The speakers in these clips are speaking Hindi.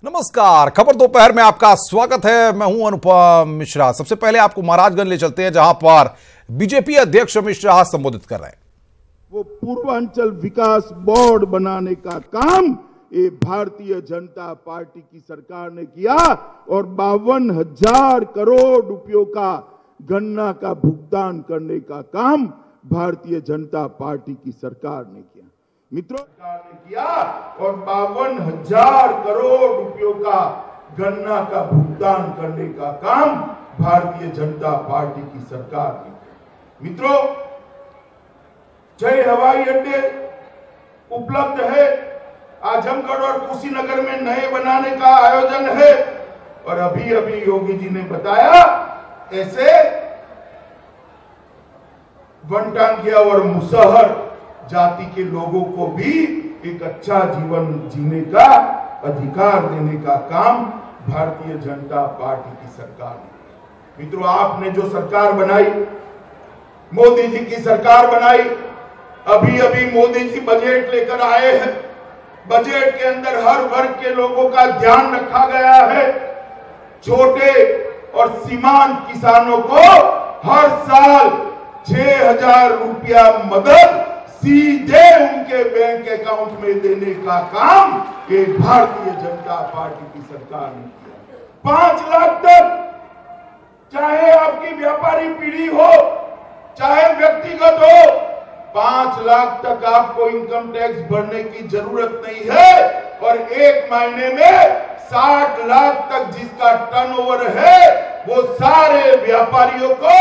नमस्कार, खबर दोपहर में आपका स्वागत है। मैं हूं अनुपम मिश्रा। सबसे पहले आपको महाराजगंज ले चलते हैं, जहां पर बीजेपी अध्यक्ष अमित शाह संबोधित कर रहे हैं। वो पूर्वांचल विकास बोर्ड बनाने का काम ये भारतीय जनता पार्टी की सरकार ने किया और 52,000 करोड़ रुपयों का गन्ना का भुगतान करने का काम भारतीय जनता पार्टी की सरकार ने किया। मित्रों, सरकार ने किया और 52,000 करोड़ रुपयों का गन्ना का भुगतान करने का काम भारतीय जनता पार्टी की सरकार ने किया। मित्रों, 6 हवाई अड्डे उपलब्ध है। आजमगढ़ और कुशीनगर में नए बनाने का आयोजन है। और अभी अभी योगी जी ने बताया ऐसे वनटांगिया और मुसहर जाति के लोगों को भी एक अच्छा जीवन जीने का अधिकार देने का काम भारतीय जनता पार्टी की सरकार ने किया। मित्रों, आपने जो सरकार बनाई, मोदी जी की सरकार बनाई, अभी अभी मोदी जी बजट लेकर आए हैं। बजट के अंदर हर वर्ग के लोगों का ध्यान रखा गया है। छोटे और सीमांत किसानों को हर साल 6,000 रुपया मदद सीधे उनके बैंक अकाउंट में देने का काम ये भारतीय जनता पार्टी की सरकार ने किया। 5 लाख तक, चाहे आपकी व्यापारी पीढ़ी हो चाहे व्यक्तिगत हो, 5 लाख तक आपको इनकम टैक्स भरने की जरूरत नहीं है। और एक महीने में 60 लाख तक जिसका टर्नओवर है, वो सारे व्यापारियों को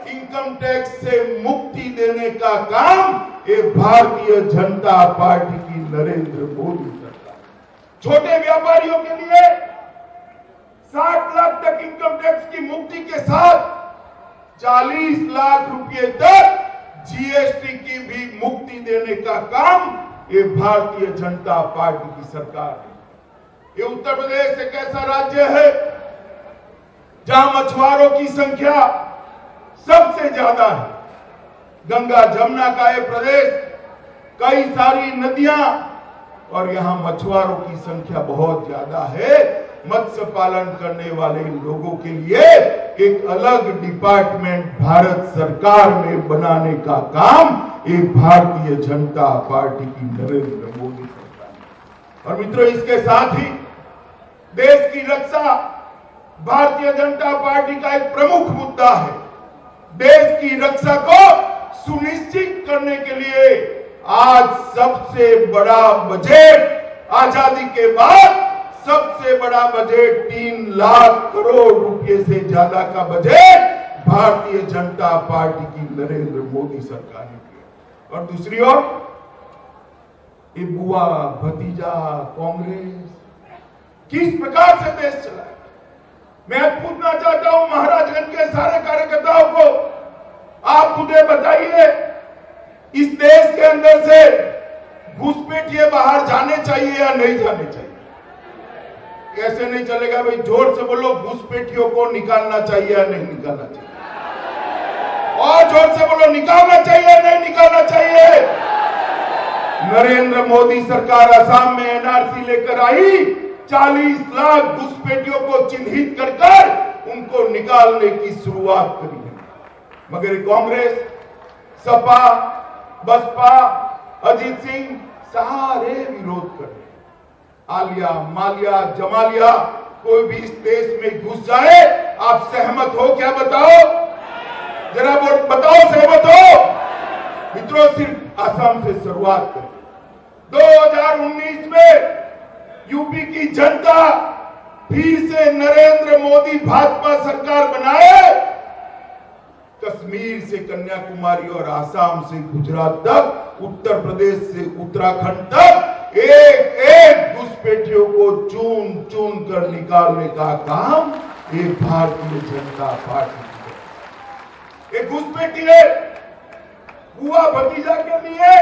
इनकम टैक्स से मुक्ति देने का काम ये भारतीय जनता पार्टी की नरेंद्र मोदी सरकार। छोटे व्यापारियों के लिए 60 लाख तक इनकम टैक्स की मुक्ति के साथ 40 लाख रुपए तक जीएसटी की भी मुक्ति देने का काम ये भारतीय जनता पार्टी की सरकार है। ये उत्तर प्रदेश एक ऐसा राज्य है जहां मछुआरों की संख्या सबसे ज्यादा है। गंगा जमुना का ये प्रदेश, कई सारी नदियां, और यहां मछुआरों की संख्या बहुत ज्यादा है। मत्स्य पालन करने वाले लोगों के लिए एक अलग डिपार्टमेंट भारत सरकार में बनाने का काम ये भारतीय जनता पार्टी की नरेंद्र मोदी सरकार। और मित्रों, इसके साथ ही देश की रक्षा भारतीय जनता पार्टी का एक प्रमुख मुद्दा है। देश की रक्षा को सुनिश्चित करने के लिए आज सबसे बड़ा बजट, आजादी के बाद सबसे बड़ा बजट 3 लाख करोड़ रुपए से ज्यादा का बजट भारतीय जनता पार्टी की नरेंद्र मोदी सरकार ने किया। और दूसरी ओर ये बुआ भतीजा कांग्रेस किस प्रकार से देश चलाए। मैं पूछना चाहता हूं महाराजगंज के सारे कार्यकर्ताओं को, आप मुझे बताइए, इस देश के अंदर से घुसपैठिए बाहर जाने चाहिए या नहीं जाने चाहिए? कैसे नहीं चलेगा भाई? जोर से बोलो, घुसपैठियों को निकालना चाहिए या नहीं निकालना चाहिए? और जोर से बोलो, निकालना चाहिए या नहीं निकालना चाहिए? नरेंद्र मोदी सरकार असम में एनआरसी लेकर आई, 40 लाख घुसपैठियों को चिन्हित कर उनको निकालने की शुरुआत करी है। मगर कांग्रेस, सपा, बसपा, अजीत सिंह सारे विरोध कर रहे हैं। आलिया, मालिया, जमालिया कोई भी इस देश में घुस जाए, आप सहमत हो क्या? बताओ जरा, बताओ सहमत हो? मित्रों, सिर्फ असम से शुरुआत करें। 2019 में यूपी की जनता फिर से नरेंद्र मोदी भाजपा सरकार बनाए। कश्मीर से कन्याकुमारी और आसाम से गुजरात तक, उत्तर प्रदेश से उत्तराखंड तक एक एक घुसपैठियों को चुन चुन कर निकालने का काम ये भारतीय जनता पार्टी की है। एक घुसपैठी है बुआ भतीजा के लिए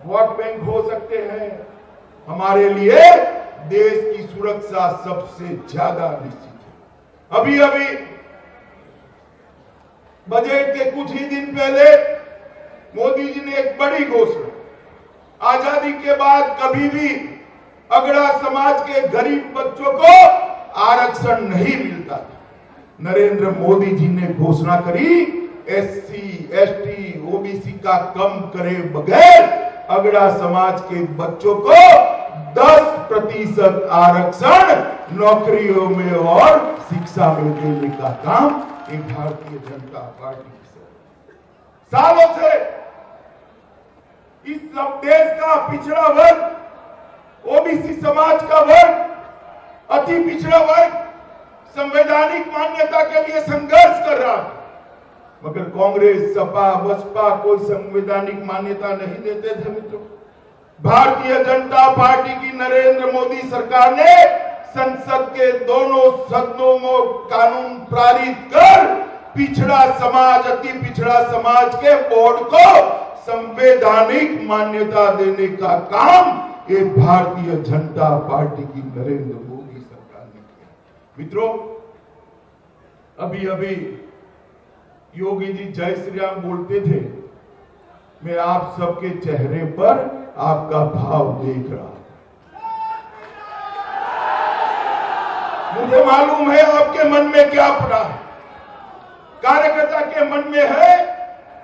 वोट बैंक हो सकते हैं, हमारे लिए देश की सुरक्षा सबसे ज्यादा निश्चित है। अभी अभी बजट के कुछ ही दिन पहले मोदी जी ने एक बड़ी घोषणा, आजादी के बाद कभी भी अगड़ा समाज के गरीब बच्चों को आरक्षण नहीं मिलता था। नरेंद्र मोदी जी ने घोषणा करी SC, ST, OBC का कम करे बगैर अगड़ा समाज के बच्चों को 10% आरक्षण नौकरियों में और शिक्षा में देने का काम एक भारतीय जनता पार्टी की सालों से इस सब देश का पिछड़ा वर्ग, OBC समाज का वर्ग, अति पिछड़ा वर्ग संवैधानिक मान्यता के लिए संघर्ष कर रहा है, मगर कांग्रेस, सपा, बसपा कोई संवैधानिक मान्यता नहीं देते थे। मित्रों, भारतीय जनता पार्टी की नरेंद्र मोदी सरकार ने संसद के दोनों सदनों में कानून पारित कर पिछड़ा समाज, अति पिछड़ा समाज के बोर्ड को संवैधानिक मान्यता देने का काम ये भारतीय जनता पार्टी की नरेंद्र मोदी सरकार ने किया। मित्रों, अभी अभी योगी जी जय श्री राम बोलते थे, मैं आप सबके चेहरे पर आपका भाव देख रहा हूं। मुझे मालूम है आपके मन में क्या पड़ा है। कार्यकर्ता के मन में है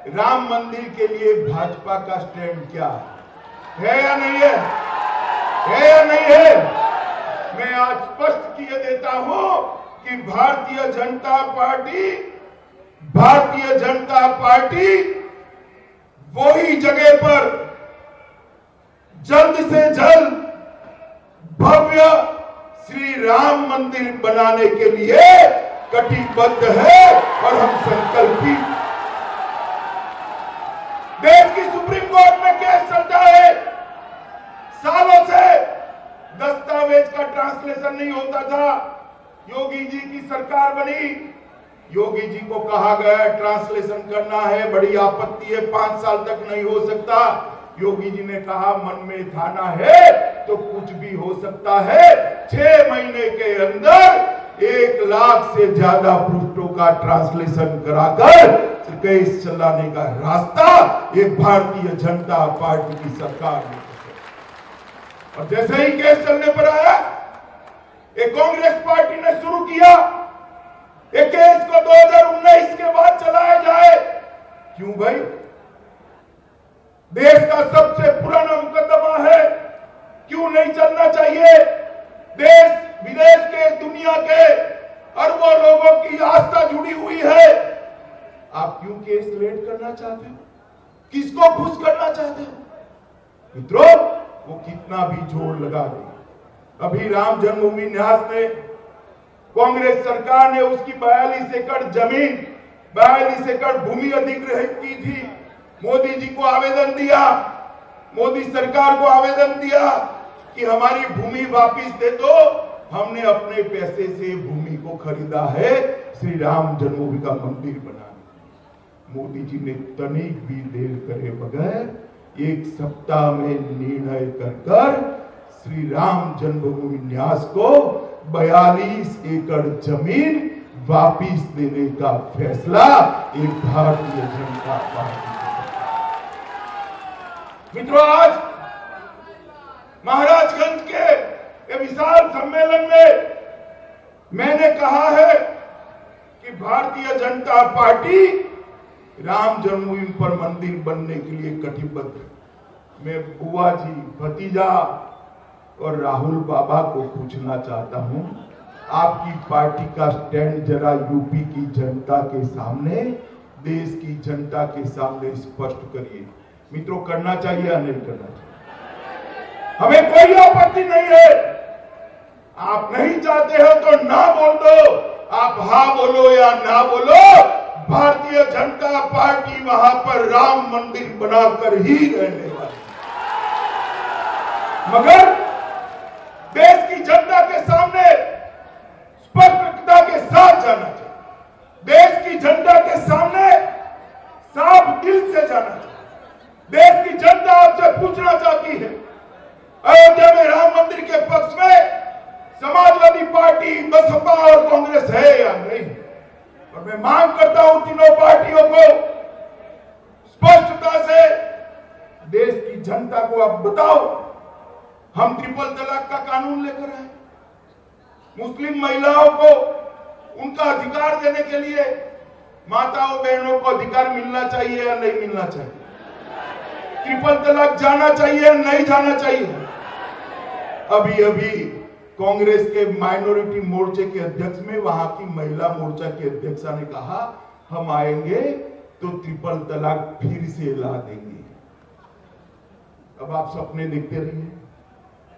राम मंदिर के लिए भाजपा का स्टैंड क्या है या नहीं है? है या नहीं है? मैं आज स्पष्ट किए देता हूं कि भारतीय जनता पार्टी वही जगह पर जल्द से जल्द भव्य श्री राम मंदिर बनाने के लिए कटिबद्ध है और हम संकल्पित। देश की सुप्रीम कोर्ट में केस चलता है, सालों से दस्तावेज का ट्रांसलेशन नहीं होता था। योगी जी की सरकार बनी, योगी जी को कहा गया ट्रांसलेशन करना है, बड़ी आपत्ति है, 5 साल तक नहीं हो सकता। योगी जी ने कहा मन में ठाना है तो कुछ भी हो सकता है। 6 महीने के अंदर 1 लाख से ज्यादा पृष्ठों का ट्रांसलेशन कराकर केस चलाने का रास्ता एक भारतीय जनता पार्टी की सरकार ने, और जैसे ही केस चलने पर आया एक कांग्रेस पार्टी ने शुरू किया एक केस को 2019 के बाद चलाया जाए। क्यों भाई? देश का सबसे पुराना मुकदमा है, क्यों नहीं चलना चाहिए? देश विदेश के, दुनिया के अरबों लोगों की आस्था जुड़ी हुई है। आप क्यों केस लेट करना चाहते हो? किसको खुश करना चाहते हो? मित्रों, वो कितना भी जोर लगा दे, अभी राम जन्मभूमि न्यास में कांग्रेस सरकार ने उसकी 42 एकड़ जमीन, 42 एकड़ भूमि अधिग्रहित की थी। मोदी जी को आवेदन दिया, मोदी सरकार को आवेदन दिया कि हमारी भूमि वापस दे दो। हमने अपने पैसे से भूमि को खरीदा है श्री राम जन्मभूमि का मंदिर बनाने। मोदी जी ने तनिक भी देर करे बगैर 1 सप्ताह में निर्णय कर श्री राम जन्मभूमि न्यास को 42 एकड़ जमीन वापिस देने का फैसला एक भारतीय जनता पार्टी। मित्रों, आज महाराजगंज के विशाल सम्मेलन में मैंने कहा है कि भारतीय जनता पार्टी राम जन्मभूमि पर मंदिर बनने के लिए कटिबद्ध है। मैं बुआ जी, भतीजा और राहुल बाबा को पूछना चाहता हूं, आपकी पार्टी का स्टैंड जरा यूपी की जनता के सामने, देश की जनता के सामने स्पष्ट करिए। मित्रों, करना चाहिए या नहीं करना चाहिए? हमें कोई आपत्ति नहीं है। आप नहीं चाहते हो तो ना बोल दो, आप हाँ बोलो या ना बोलो, भारतीय जनता पार्टी वहां पर राम मंदिर बनाकर ही रहने वाली। मगर देश की जनता के सामने स्पष्टता के साथ जाना चाहिए। देश की जनता के सामने साफ दिल से जाना चाहिए। देश की जनता आपसे पूछना चाहती है, अयोध्या में राम मंदिर के पक्ष में समाजवादी पार्टी, बसपा और कांग्रेस है या नहीं? और मैं मांग करता हूं तीनों पार्टियों को स्पष्टता से देश की जनता को आप बताओ हम ट्रिपल तलाक का कानून लेकर आए, मुस्लिम महिलाओं को उनका अधिकार देने के लिए माताओं बहनों को अधिकार मिलना चाहिए या नहीं मिलना चाहिए? ट्रिपल तलाक जाना चाहिए या नहीं जाना चाहिए? अभी अभी कांग्रेस के माइनॉरिटी मोर्चे के अध्यक्ष में वहां की महिला मोर्चा के अध्यक्षा ने कहा हम आएंगे तो ट्रिपल तलाक फिर से ला देंगे। अब आप सपने देखते रहिए,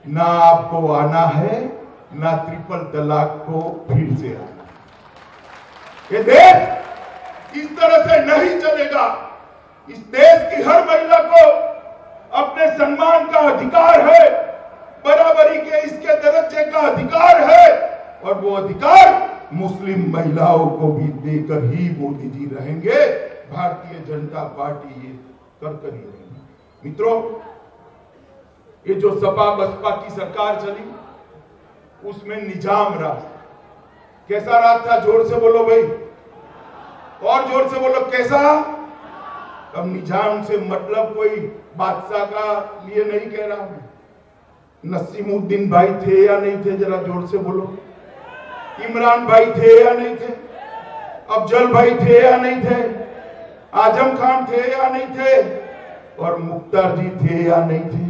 ना आपको आना है ना ट्रिपल तलाक को फिर से आना। ये देश इस तरह से नहीं चलेगा। इस देश की हर महिला को अपने सम्मान का अधिकार है, बराबरी के इसके दर्जे का अधिकार है, और वो अधिकार मुस्लिम महिलाओं को भी देकर ही मोदी जी रहेंगे। भारतीय जनता पार्टी ये कर ही रहेगी। मित्रों, ये जो सपा बसपा की सरकार चली उसमें निजाम राज कैसा राज था? जोर से बोलो भाई, और जोर से बोलो, कैसा? अब निजाम से मतलब कोई बादशाह का लिए नहीं कह रहा हूं। नसीमुद्दीन भाई थे या नहीं थे? जरा जोर से बोलो। इमरान भाई थे या नहीं थे? अफजल भाई थे या नहीं थे? आजम खान थे या नहीं थे? और मुख्तार जी थे या नहीं थे?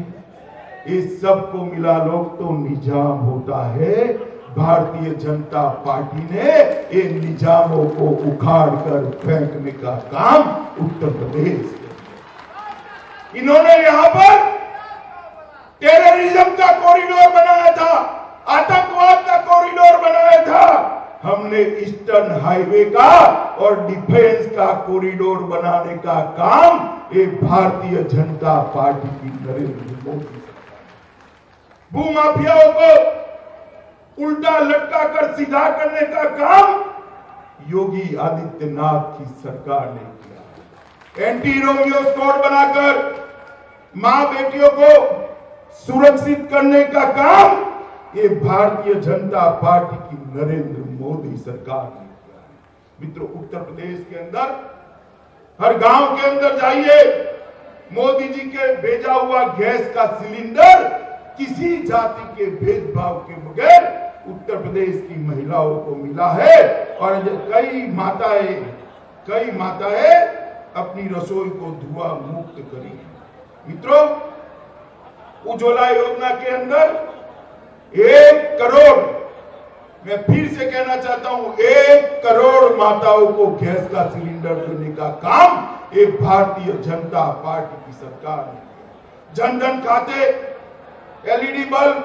इस सब को मिला लोग तो निजाम होता है। भारतीय जनता पार्टी ने इन निजामों को उखाड़ कर फेंकने का काम उत्तर प्रदेश किया। इन्होंने यहां पर टेररिज्म का कॉरिडोर बनाया था, आतंकवाद का कॉरिडोर बनाया था। हमने ईस्टर्न हाईवे का और डिफेंस का कॉरिडोर बनाने का काम ये भारतीय जनता पार्टी की नरेंद्र मोदी भूमाफियाओं को उल्टा लटका कर सीधा करने का काम योगी आदित्यनाथ की सरकार ने किया। एंटी रोमियो कोड बनाकर मां बेटियों को सुरक्षित करने का काम ये भारतीय जनता पार्टी की नरेंद्र मोदी सरकार ने किया है। मित्रों, उत्तर प्रदेश के अंदर हर गांव के अंदर जाइए, मोदी जी के भेजा हुआ गैस का सिलेंडर किसी जाति के भेदभाव के बगैर उत्तर प्रदेश की महिलाओं को मिला है। और कई माताएं अपनी रसोई को धुआं मुक्त करी है। मित्रों, उज्ज्वला योजना के अंदर 1 करोड़, मैं फिर से कहना चाहता हूं, 1 करोड़ माताओं को गैस का सिलेंडर देने का काम एक भारतीय जनता पार्टी की सरकार ने किया। जन धन खाते, एलईडी बल्ब,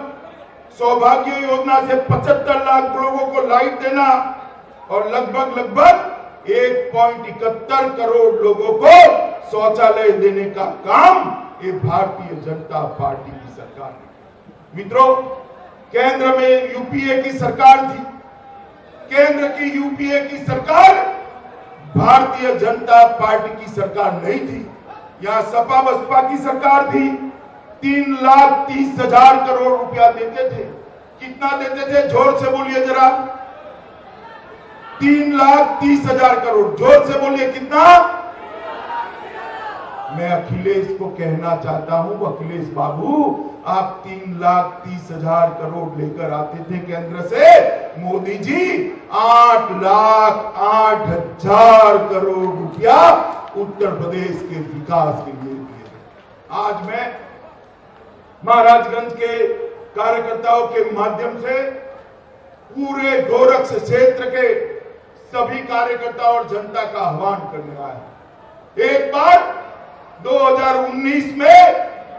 सौभाग्य योजना से 75 लाख लोगों को लाइट देना और लगभग 1.71 करोड़ लोगों को शौचालय देने का काम ये भारतीय जनता पार्टी की सरकार ने। मित्रों, केंद्र में यूपीए की सरकार थी। केंद्र की यूपीए की सरकार भारतीय जनता पार्टी की सरकार नहीं थी। यहां सपा बसपा की सरकार थी। 3,30,000 करोड़ रुपया देते थे। कितना देते थे? जोर से बोलिए जरा। 3,30,000 करोड़। जोर से बोलिए, कितना? मैं अखिलेश को कहना चाहता हूं, अखिलेश बाबू, आप 3,30,000 करोड़ लेकर आते थे केंद्र से। मोदी जी 8,08,000 करोड़ रुपया उत्तर प्रदेश के विकास के लिए दिए। आज मैं महाराजगंज के कार्यकर्ताओं के माध्यम से पूरे गोरक्ष क्षेत्र के सभी कार्यकर्ताओं और जनता का आह्वान करने आया। एक बार 2019 में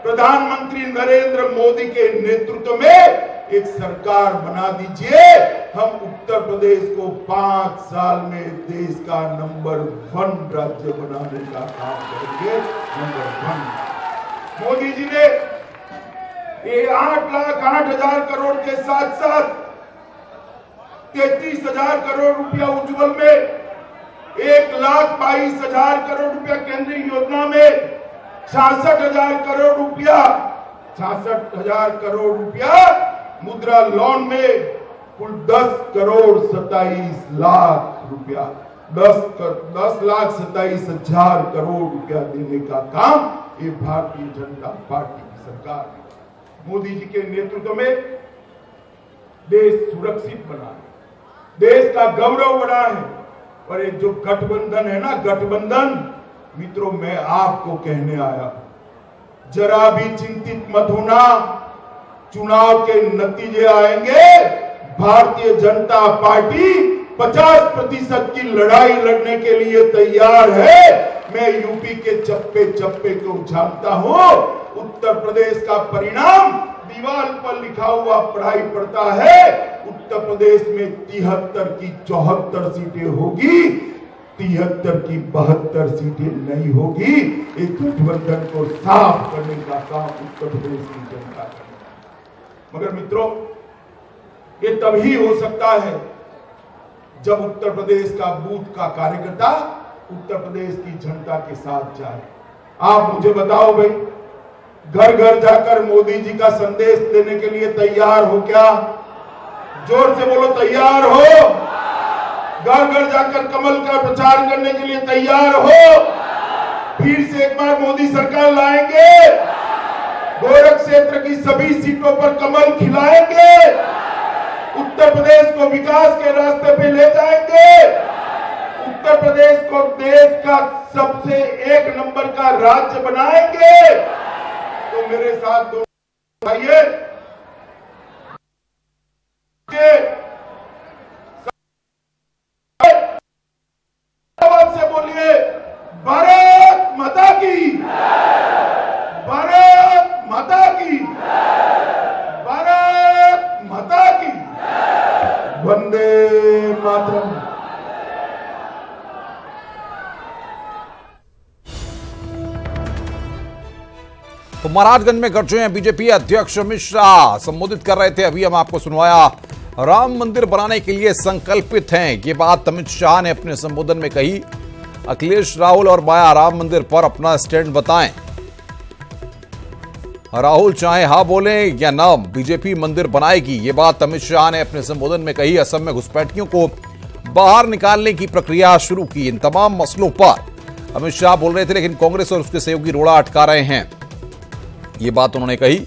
प्रधानमंत्री नरेंद्र मोदी के नेतृत्व में एक सरकार बना दीजिए। हम उत्तर प्रदेश को 5 साल में देश का नंबर 1 राज्य बनाने का काम करेंगे। नंबर 1। मोदी जी ने ये 8,08,000 करोड़ के साथ साथ 33,000 करोड़ रुपया उज्ज्वल में, 1,22,000 करोड़ रुपया केंद्रीय योजना में, 66,000 करोड़ रुपया मुद्रा लोन में, कुल 10 करोड़ 27 लाख रुपया, 10,27,000 करोड़ रुपया देने का काम ये भारतीय जनता पार्टी की सरकार ने। मोदी जी के नेतृत्व में देश सुरक्षित बना है, देश का गौरव बढ़ा है। और ये जो गठबंधन है ना, गठबंधन, मित्रों मैं आपको कहने आया, जरा भी चिंतित मत होना। चुनाव के नतीजे आएंगे, भारतीय जनता पार्टी 50% की लड़ाई लड़ने के लिए तैयार है। मैं यूपी के चप्पे चप्पे को जानता हूं। उत्तर प्रदेश का परिणाम दीवार पर लिखा हुआ पढ़ाई पड़ता है। उत्तर प्रदेश में 73 की 74 सीटें होगी, 73 की 72 सीटें नहीं होगी। इस गठबंधन को साफ करने का काम उत्तर प्रदेश की जनता करेगी। मगर मित्रों, ये तभी हो सकता है जब उत्तर प्रदेश का बूथ का कार्यकर्ता उत्तर प्रदेश की जनता के साथ जाए। आप मुझे बताओ भाई, घर घर जाकर मोदी जी का संदेश देने के लिए तैयार हो क्या? जोर से बोलो, तैयार हो? घर घर जाकर कमल का प्रचार करने के लिए तैयार हो? फिर से एक बार मोदी सरकार लाएंगे, गोरख क्षेत्र की सभी सीटों पर कमल खिलाएंगे, उत्तर प्रदेश को विकास के रास्ते पे ले जाएंगे, उत्तर प्रदेश को देश का सबसे 1 नंबर का राज्य बनाएंगे। तो मेरे साथ दो भाइयों, से बोलिए, भारत माता की, भारत माता की, भारत माता की, वंदे मातरम। तो महाराजगंज में गरजे हैं बीजेपी अध्यक्ष अमित शाह, संबोधित कर रहे थे। अभी हम आपको सुनवाया, राम मंदिर बनाने के लिए संकल्पित हैं, ये बात अमित शाह ने अपने संबोधन में कही। अखिलेश, राहुल और माया राम मंदिर पर अपना स्टैंड बताएं। राहुल चाहे हाँ बोले या ना, बीजेपी मंदिर बनाएगी, ये बात अमित शाह ने अपने संबोधन में कही। असम में घुसपैठियों को बाहर निकालने की प्रक्रिया शुरू की। इन तमाम मसलों पर अमित शाह बोल रहे थे, लेकिन कांग्रेस और उसके सहयोगी रोड़ा अटका रहे हैं, ये बात उन्होंने कही।